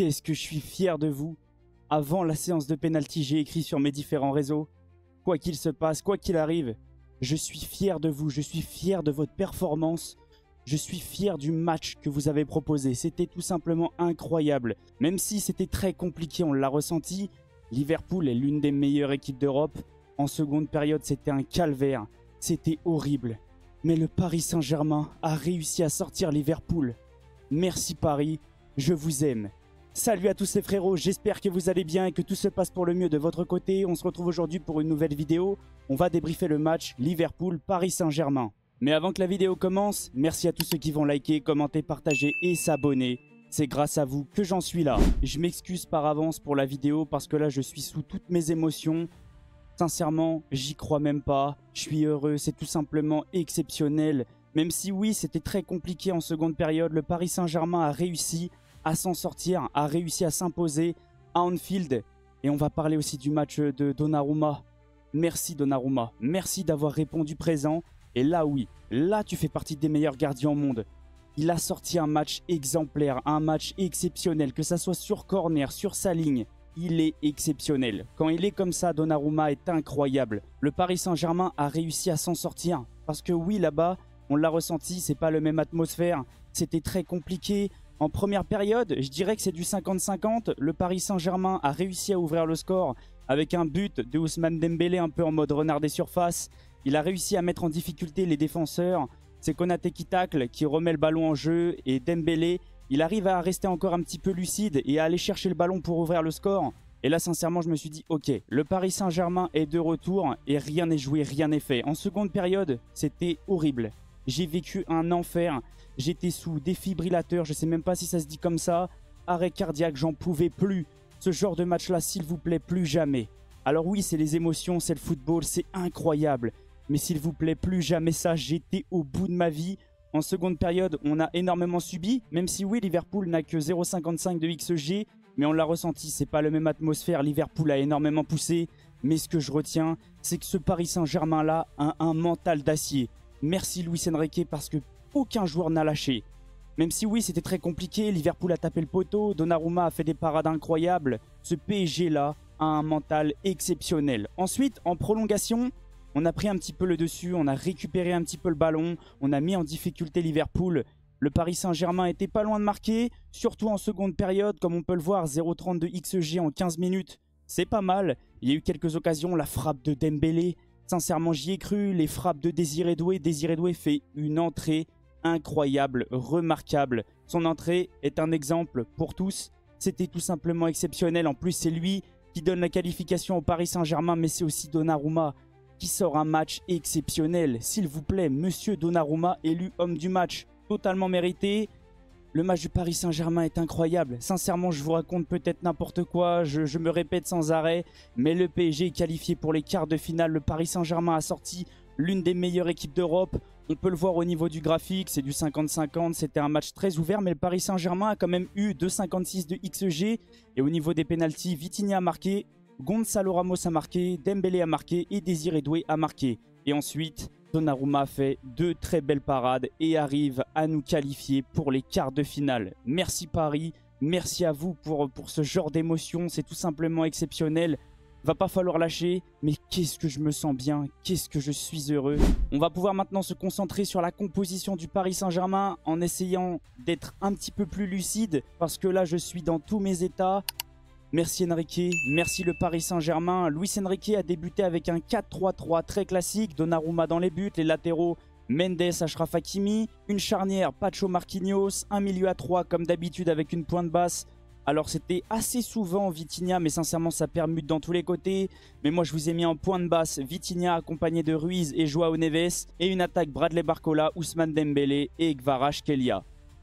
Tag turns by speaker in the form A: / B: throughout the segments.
A: qu'est-ce que je suis fier de vous. Avant la séance de pénalty, j'ai écrit sur mes différents réseaux. Quoi qu'il se passe, quoi qu'il arrive, je suis fier de vous, je suis fier de votre performance. Je suis fier du match que vous avez proposé. C'était tout simplement incroyable. Même si c'était très compliqué, on l'a ressenti. Liverpool est l'une des meilleures équipes d'Europe. En seconde période, c'était un calvaire. C'était horrible. Mais le Paris Saint-Germain a réussi à sortir Liverpool. Merci Paris, je vous aime. Salut à tous les frérots, j'espère que vous allez bien et que tout se passe pour le mieux de votre côté. On se retrouve aujourd'hui pour une nouvelle vidéo. On va débriefer le match Liverpool-Paris Saint-Germain. Mais avant que la vidéo commence, merci à tous ceux qui vont liker, commenter, partager et s'abonner. C'est grâce à vous que j'en suis là. Je m'excuse par avance pour la vidéo parce que là je suis sous toutes mes émotions. Sincèrement, j'y crois même pas. Je suis heureux, c'est tout simplement exceptionnel. Même si oui, c'était très compliqué en seconde période, le Paris Saint-Germain a réussi à s'en sortir, a réussi à s'imposer à Anfield. Et on va parler aussi du match de Donnarumma. Merci Donnarumma, merci d'avoir répondu présent. Et là oui, là tu fais partie des meilleurs gardiens au monde. Il a sorti un match exemplaire, un match exceptionnel, que ça soit sur corner, sur sa ligne. Il est exceptionnel. Quand il est comme ça, Donnarumma est incroyable. Le Paris Saint-Germain a réussi à s'en sortir. Parce que oui, là-bas, on l'a ressenti, c'est pas la même atmosphère. C'était très compliqué. En première période, je dirais que c'est du 50-50. Le Paris Saint-Germain a réussi à ouvrir le score avec un but de Ousmane Dembélé un peu en mode renard des surfaces. Il a réussi à mettre en difficulté les défenseurs. C'est Konaté qui tacle, qui remet le ballon en jeu. Et Dembélé, il arrive à rester encore un petit peu lucide et à aller chercher le ballon pour ouvrir le score. Et là, sincèrement, je me suis dit, ok, le Paris Saint-Germain est de retour et rien n'est joué, rien n'est fait. En seconde période, c'était horrible. J'ai vécu un enfer. J'étais sous défibrillateur, je sais même pas si ça se dit comme ça. Arrêt cardiaque, j'en pouvais plus. Ce genre de match-là, s'il vous plaît, plus jamais. Alors oui, c'est les émotions, c'est le football, c'est incroyable. Mais s'il vous plaît, plus jamais ça, j'étais au bout de ma vie. En seconde période, on a énormément subi, même si oui, Liverpool n'a que 0,55 de XG, mais on l'a ressenti, c'est pas la même atmosphère, Liverpool a énormément poussé. Mais ce que je retiens, c'est que ce Paris Saint-Germain-là a un mental d'acier. Merci Luis Enrique parce que aucun joueur n'a lâché. Même si oui, c'était très compliqué, Liverpool a tapé le poteau, Donnarumma a fait des parades incroyables, ce PSG-là a un mental exceptionnel. Ensuite, en prolongation, on a pris un petit peu le dessus, on a récupéré un petit peu le ballon, on a mis en difficulté Liverpool. Le Paris Saint-Germain était pas loin de marquer, surtout en seconde période, comme on peut le voir, 0,32 XG en 15 minutes. C'est pas mal, il y a eu quelques occasions, la frappe de Dembélé. Sincèrement, j'y ai cru, les frappes de Désiré Doué. Désiré Doué fait une entrée incroyable, remarquable. Son entrée est un exemple pour tous. C'était tout simplement exceptionnel. En plus, c'est lui qui donne la qualification au Paris Saint-Germain, mais c'est aussi Donnarumma qui sort un match exceptionnel. S'il vous plaît, monsieur Donnarumma, élu homme du match, totalement mérité. Le match du Paris Saint-Germain est incroyable. Sincèrement, je vous raconte peut-être n'importe quoi, je me répète sans arrêt, mais le PSG est qualifié pour les quarts de finale. Le Paris Saint-Germain a sorti l'une des meilleures équipes d'Europe. On peut le voir au niveau du graphique, c'est du 50-50, c'était un match très ouvert, mais le Paris Saint-Germain a quand même eu 2,56 de XG. Et au niveau des pénaltys, Vitinha a marqué, Gonzalo Ramos a marqué, Dembélé a marqué et Désiré Doué a marqué. Et ensuite, Donnarumma fait deux très belles parades et arrive à nous qualifier pour les quarts de finale. Merci Paris, merci à vous pour ce genre d'émotion, c'est tout simplement exceptionnel. Va pas falloir lâcher, mais qu'est-ce que je me sens bien, qu'est-ce que je suis heureux. On va pouvoir maintenant se concentrer sur la composition du Paris Saint-Germain en essayant d'être un petit peu plus lucide parce que là je suis dans tous mes états. Merci Enrique, merci le Paris Saint-Germain. Luis Enrique a débuté avec un 4-3-3 très classique. Donnarumma dans les buts, les latéraux Mendes, Achraf Hakimi. Une charnière Pacho Marquinhos, un milieu à 3 comme d'habitude avec une pointe basse. Alors c'était assez souvent Vitinha, mais sincèrement ça permute dans tous les côtés. Mais moi je vous ai mis en pointe basse Vitinha accompagné de Ruiz et Joao Neves. Et une attaque Bradley Barcola, Ousmane Dembélé et Kvaratskhelia.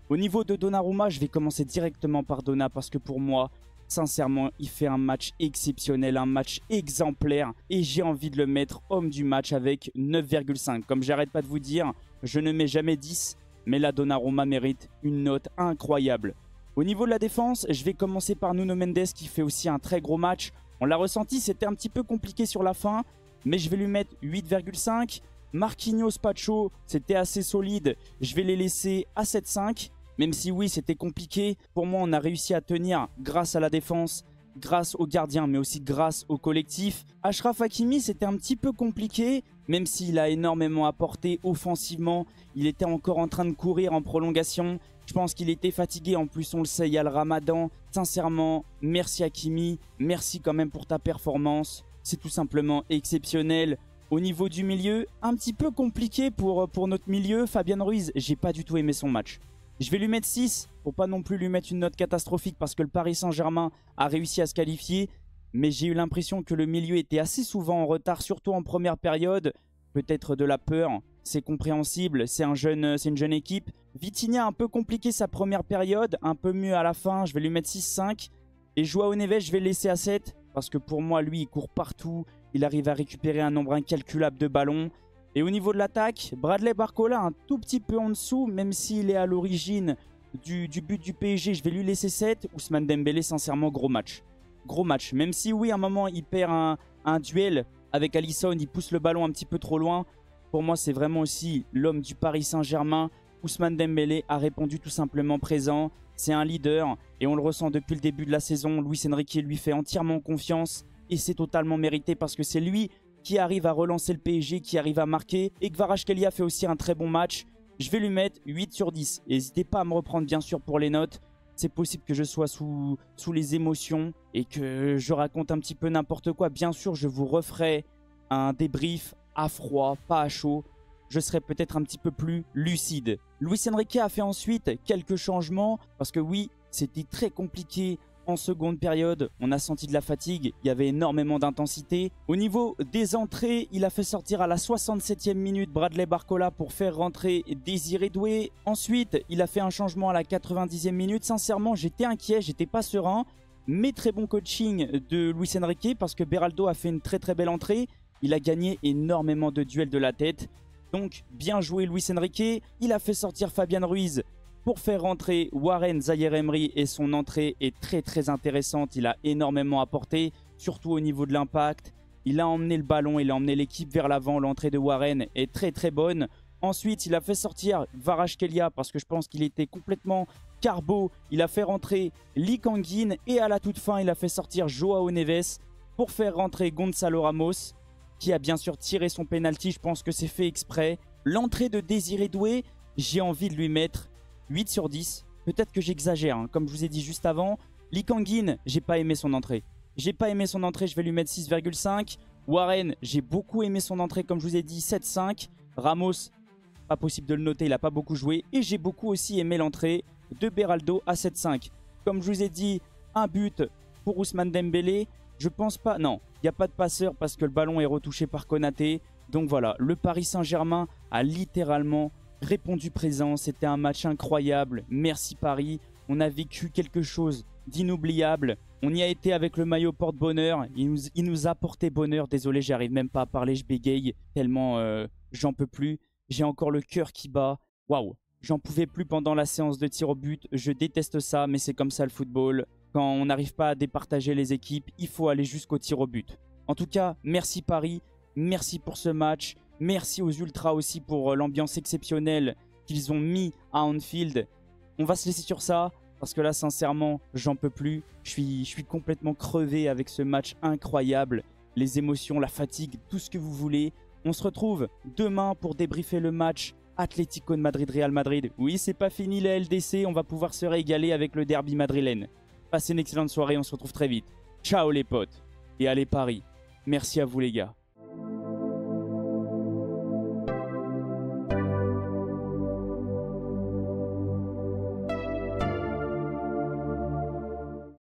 A: Au niveau de Donnarumma, je vais commencer directement par Donna parce que pour moi, sincèrement, il fait un match exceptionnel, un match exemplaire et j'ai envie de le mettre homme du match avec 9,5. Comme j'arrête pas de vous dire, je ne mets jamais 10, mais là Donnarumma mérite une note incroyable. Au niveau de la défense, je vais commencer par Nuno Mendes qui fait aussi un très gros match. On l'a ressenti, c'était un petit peu compliqué sur la fin, mais je vais lui mettre 8,5. Marquinhos, Pacho, c'était assez solide, je vais les laisser à 7,5. Même si oui, c'était compliqué, pour moi, on a réussi à tenir grâce à la défense, grâce aux gardiens, mais aussi grâce au collectif. Achraf Hakimi, c'était un petit peu compliqué, même s'il a énormément apporté offensivement. Il était encore en train de courir en prolongation. Je pense qu'il était fatigué. En plus, on le sait, il y a le Ramadan. Sincèrement, merci Hakimi. Merci quand même pour ta performance. C'est tout simplement exceptionnel. Au niveau du milieu, un petit peu compliqué pour notre milieu. Fabien Ruiz, j'ai pas du tout aimé son match. Je vais lui mettre 6 pour pas non plus lui mettre une note catastrophique parce que le Paris Saint-Germain a réussi à se qualifier. Mais j'ai eu l'impression que le milieu était assez souvent en retard, surtout en première période. Peut-être de la peur, c'est compréhensible, c'est une jeune équipe. Vitinha a un peu compliqué sa première période, un peu mieux à la fin, je vais lui mettre 6-5. Et Joao Neves, je vais le laisser à 7 parce que pour moi, lui, il court partout. Il arrive à récupérer un nombre incalculable de ballons. Et au niveau de l'attaque, Bradley Barcola un tout petit peu en dessous, même s'il est à l'origine du but du PSG, je vais lui laisser 7. Ousmane Dembélé, sincèrement, gros match. Gros match. Même si, oui, à un moment, il perd un duel avec Alisson, il pousse le ballon un petit peu trop loin. Pour moi, c'est vraiment aussi l'homme du Paris Saint-Germain. Ousmane Dembélé a répondu tout simplement présent. C'est un leader et on le ressent depuis le début de la saison. Luis Enrique lui fait entièrement confiance et c'est totalement mérité parce que c'est lui qui arrive à relancer le PSG, qui arrive à marquer. Et Kvaratskhelia fait aussi un très bon match. Je vais lui mettre 8 sur 10. N'hésitez pas à me reprendre bien sûr pour les notes. C'est possible que je sois sous les émotions et que je raconte un petit peu n'importe quoi. Bien sûr, je vous referai un débrief à froid, pas à chaud. Je serai peut-être un petit peu plus lucide. Luis Enrique a fait ensuite quelques changements parce que oui, c'était très compliqué en seconde période. On a senti de la fatigue, il y avait énormément d'intensité. Au niveau des entrées, il a fait sortir à la 67e minute Bradley Barcola pour faire rentrer Désiré Doué. Ensuite, il a fait un changement à la 90e minute. Sincèrement, j'étais inquiet, j'étais pas serein. Mais très bon coaching de Luis Enrique parce que Beraldo a fait une très belle entrée. Il a gagné énormément de duels de la tête. Donc, bien joué Luis Enrique. Il a fait sortir Fabien Ruiz pour faire rentrer Warren Zaïre-Emery et son entrée est très intéressante. Il a énormément apporté, surtout au niveau de l'impact. Il a emmené le ballon, il a emmené l'équipe vers l'avant. L'entrée de Warren est très bonne. Ensuite, il a fait sortir Kvaratskhelia parce que je pense qu'il était complètement carbo. Il a fait rentrer Lee Kang-in et à la toute fin, il a fait sortir Joao Neves pour faire rentrer Gonzalo Ramos qui a bien sûr tiré son penalty. Je pense que c'est fait exprès. L'entrée de Désiré Doué, j'ai envie de lui mettre 8 sur 10. Peut-être que j'exagère, hein. Comme je vous ai dit juste avant. Lee Kang-in, j'ai pas aimé son entrée. J'ai pas aimé son entrée, je vais lui mettre 6,5. Warren, j'ai beaucoup aimé son entrée, comme je vous ai dit, 7,5. Ramos, pas possible de le noter, il a pas beaucoup joué. Et j'ai beaucoup aussi aimé l'entrée de Beraldo à 7,5. Comme je vous ai dit, un but pour Ousmane Dembélé. Je pense pas, non, il n'y a pas de passeur parce que le ballon est retouché par Konaté. Donc voilà, le Paris Saint-Germain a littéralement répondu présent. C'était un match incroyable. Merci Paris. On a vécu quelque chose d'inoubliable. On y a été avec le maillot porte-bonheur. Il nous a porté bonheur. Désolé, j'arrive même pas à parler. Je bégaye tellement j'en peux plus. J'ai encore le cœur qui bat. Waouh, j'en pouvais plus pendant la séance de tir au but. Je déteste ça, mais c'est comme ça le football. Quand on n'arrive pas à départager les équipes, il faut aller jusqu'au tir au but. En tout cas, merci Paris. Merci pour ce match. Merci aux Ultras aussi pour l'ambiance exceptionnelle qu'ils ont mis à Anfield. On va se laisser sur ça parce que là, sincèrement, j'en peux plus. Je suis complètement crevé avec ce match incroyable. Les émotions, la fatigue, tout ce que vous voulez. On se retrouve demain pour débriefer le match Atlético de Madrid-Real Madrid. Oui, c'est pas fini la LDC. On va pouvoir se régaler avec le derby madrilène. Passez une excellente soirée. On se retrouve très vite. Ciao les potes. Et allez Paris. Merci à vous les gars.